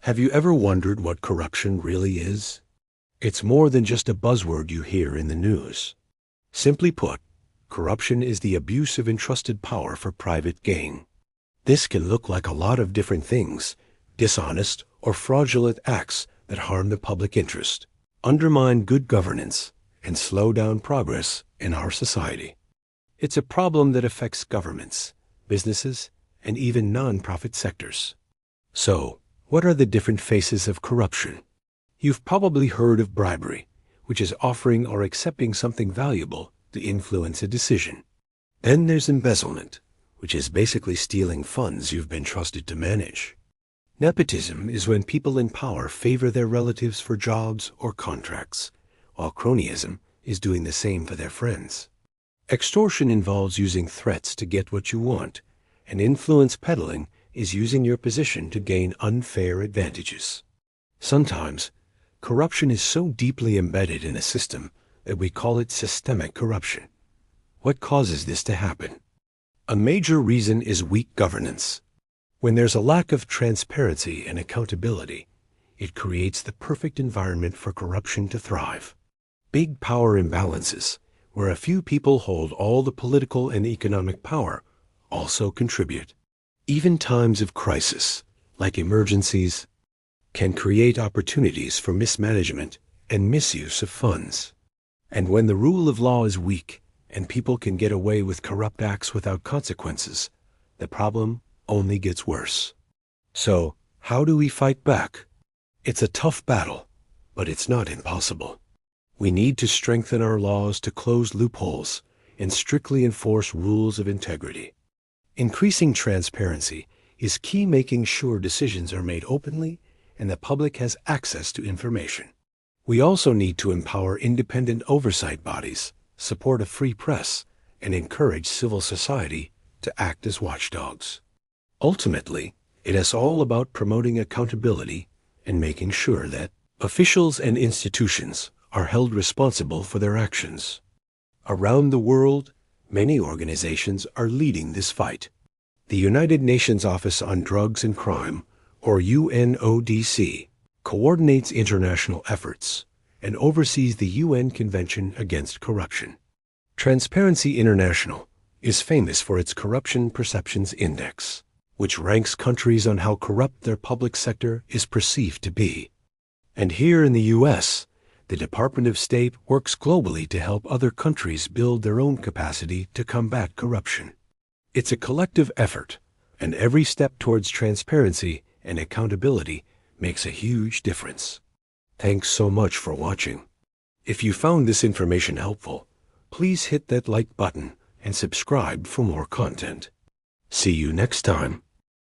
Have you ever wondered what corruption really is? It's more than just a buzzword you hear in the news. Simply put, corruption is the abuse of entrusted power for private gain. This can look like a lot of different things, dishonest or fraudulent acts that harm the public interest, undermine good governance, and slow down progress in our society. It's a problem that affects governments, businesses, and even non-profit sectors. So, what are the different faces of corruption? You've probably heard of bribery, which is offering or accepting something valuable to influence a decision. Then there's embezzlement, which is basically stealing funds you've been trusted to manage. Nepotism is when people in power favor their relatives for jobs or contracts, while cronyism is doing the same for their friends. Extortion involves using threats to get what you want, and influence peddling is using your position to gain unfair advantages. Sometimes, corruption is so deeply embedded in a system that we call it systemic corruption. What causes this to happen? A major reason is weak governance. When there's a lack of transparency and accountability, it creates the perfect environment for corruption to thrive. Big power imbalances, where a few people hold all the political and economic power, also contribute. Even times of crisis, like emergencies, can create opportunities for mismanagement and misuse of funds. And when the rule of law is weak and people can get away with corrupt acts without consequences, the problem only gets worse. So, how do we fight back? It's a tough battle, but it's not impossible. We need to strengthen our laws to close loopholes and strictly enforce rules of integrity. Increasing transparency is key, making sure decisions are made openly and the public has access to information. We also need to empower independent oversight bodies, support a free press, and encourage civil society to act as watchdogs. Ultimately, it is all about promoting accountability and making sure that officials and institutions are held responsible for their actions. Around the world, many organizations are leading this fight. The United Nations Office on Drugs and Crime, or UNODC, coordinates international efforts and oversees the UN Convention Against Corruption. Transparency International is famous for its Corruption Perceptions Index, which ranks countries on how corrupt their public sector is perceived to be. And here in the U.S., the Department of State works globally to help other countries build their own capacity to combat corruption. It's a collective effort, and every step towards transparency and accountability makes a huge difference. Thanks so much for watching. If you found this information helpful, please hit that like button and subscribe for more content. See you next time.